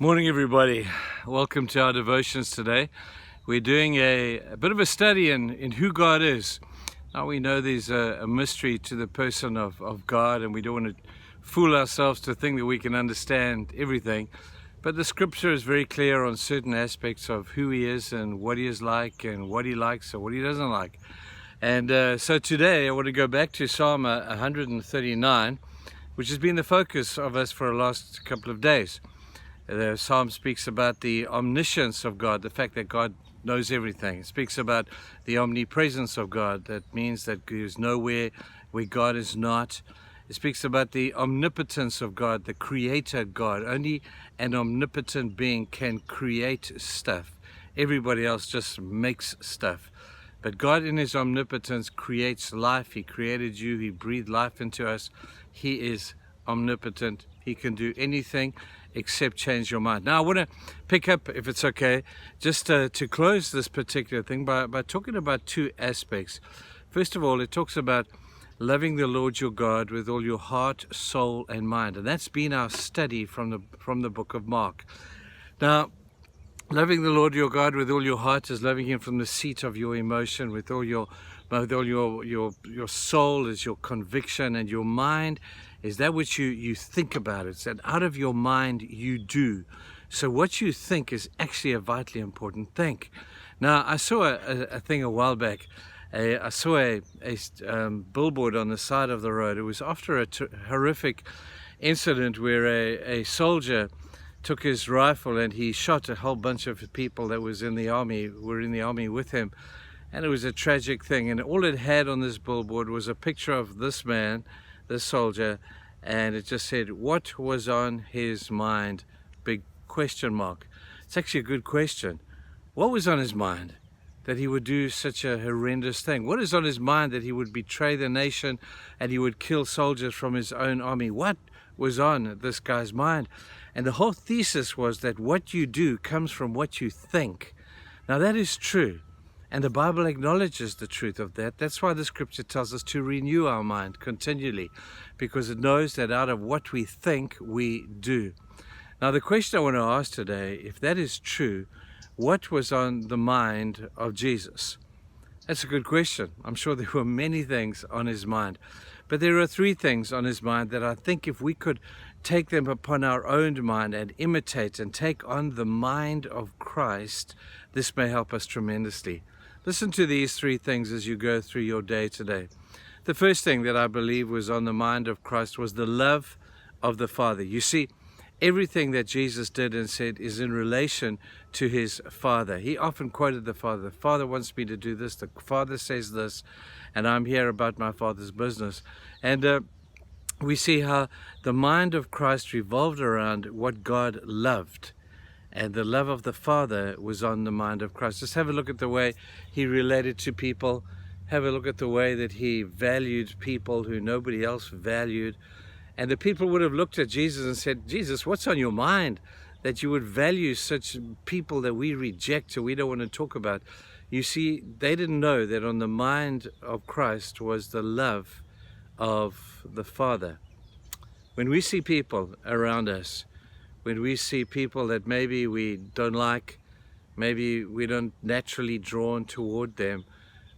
Morning, everybody. Welcome to our devotions today. We're doing a bit of a study in who God is. Now, we know there's a mystery to the person of God, and we don't want to fool ourselves to think that we can understand everything. But the scripture is very clear on certain aspects of who He is and what He is like and what He likes and what He doesn't like. And so today I want to go back to Psalm 139, which has been the focus of us for the last couple of days. The psalm speaks about the omniscience of God, the fact that God knows everything. It speaks about the omnipresence of God. That means that there's nowhere where God is not. It speaks about the omnipotence of God, the creator God. Only an omnipotent being can create stuff. Everybody else just makes stuff. But God in His omnipotence creates life. He created you. He breathed life into us. He is omnipotent. He can do anything except change your mind. Now, I want to pick up, if it's okay, just to close this particular thing by talking about two aspects. First of all, it talks about loving the Lord your God with all your heart, soul, and mind. And that's been our study from the book of Mark. Now, loving the Lord your God with all your heart is loving Him from the seat of your emotion, with all your soul is your conviction, and your mind is that which you think about. It's that out of your mind you do. So what you think is actually a vitally important thing. Now, I saw a thing a while back. I saw a billboard on the side of the road. It was after a horrific incident where a soldier took his rifle and he shot a whole bunch of people that were in the army with him. And it was a tragic thing. And all it had on this billboard was a picture of this man, this soldier, and it just said, "What was on his mind?" Big question mark. It's actually a good question. What was on his mind that he would do such a horrendous thing? What is on his mind that he would betray the nation and he would kill soldiers from his own army? What was on this guy's mind? And the whole thesis was that what you do comes from what you think. Now, that is true. And the Bible acknowledges the truth of that. That's why the scripture tells us to renew our mind continually, because it knows that out of what we think, we do. Now, the question I want to ask today, if that is true, what was on the mind of Jesus? That's a good question. I'm sure there were many things on His mind. But there are three things on His mind that I think if we could take them upon our own mind and imitate and take on the mind of Christ, this may help us tremendously. Listen to these three things as you go through your day today. The first thing that I believe was on the mind of Christ was the love of the Father. You see, everything that Jesus did and said is in relation to His Father. He often quoted the Father. The Father wants me to do this. The Father says this, and I'm here about my Father's business. And we see how the mind of Christ revolved around what God loved. And the love of the Father was on the mind of Christ. Just have a look at the way He related to people. Have a look at the way that He valued people who nobody else valued. And the people would have looked at Jesus and said, "Jesus, what's on your mind that you would value such people that we reject or we don't want to talk about?" You see, they didn't know that on the mind of Christ was the love of the Father. When we see people around us, when we see people that maybe we don't like, maybe we don't naturally drawn toward them,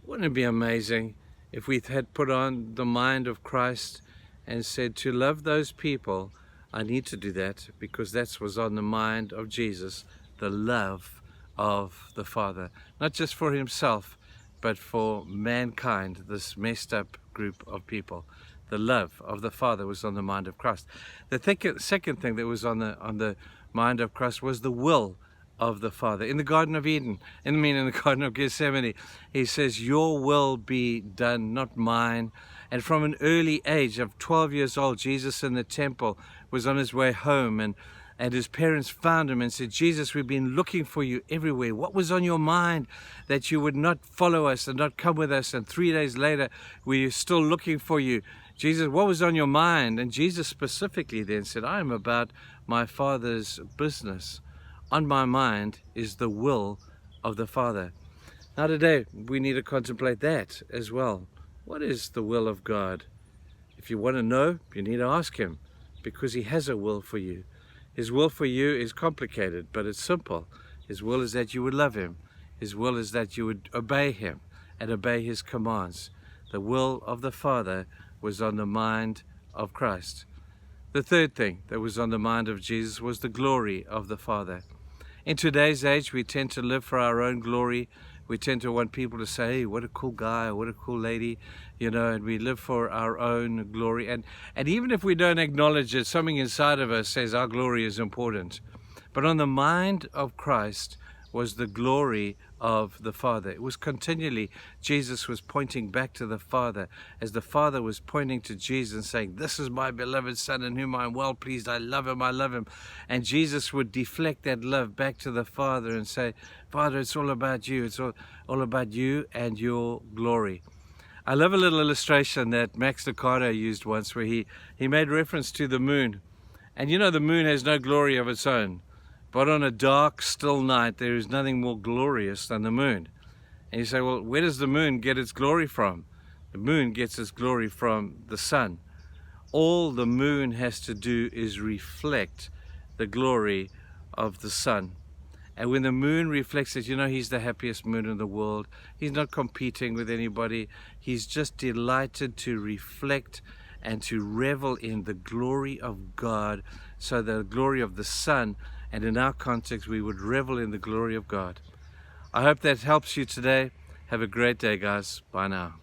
wouldn't it be amazing if we had put on the mind of Christ and said, to love those people, I need to do that because that was on the mind of Jesus, the love of the Father. Not just for Himself, but for mankind, this messed up group of people. The love of the Father was on the mind of Christ. The second thing that was on the mind of Christ was the will of the Father. In the Garden of Eden, in the Garden of Gethsemane, He says, "Your will be done, not mine." And from an early age of 12 years old, Jesus in the temple was on His way home, and His parents found Him and said, "Jesus, we've been looking for you everywhere. What was on your mind that you would not follow us and not come with us? And 3 days later, we're still looking for you. Jesus, what was on your mind?" And Jesus specifically then said, "I am about my Father's business. On my mind is the will of the Father." Now today, we need to contemplate that as well. What is the will of God? If you want to know, you need to ask Him, because He has a will for you. His will for you is complicated, but it's simple. His will is that you would love Him. His will is that you would obey Him and obey His commands. The will of the Father was on the mind of Christ. The third thing that was on the mind of Jesus was the glory of the Father. In today's age, we tend to live for our own glory. We tend to want people to say, hey, what a cool guy, what a cool lady, and we live for our own glory. And even if we don't acknowledge it, something inside of us says our glory is important. But on the mind of Christ was the glory of the Father. It was continually, Jesus was pointing back to the Father as the Father was pointing to Jesus and saying, this is my beloved Son in whom I am well pleased. I love Him, I love Him. And Jesus would deflect that love back to the Father and say, Father, it's all about you. It's all about you and your glory. I love a little illustration that Max Lucado used once where he made reference to the moon. And the moon has no glory of its own. But on a dark, still night, there is nothing more glorious than the moon. And you say, well, where does the moon get its glory from? The moon gets its glory from the sun. All the moon has to do is reflect the glory of the sun. And when the moon reflects it, he's the happiest moon in the world. He's not competing with anybody. He's just delighted to reflect and to revel in the glory of God. So the glory of the sun, and in our context, we would revel in the glory of God. I hope that helps you today. Have a great day, guys. Bye now.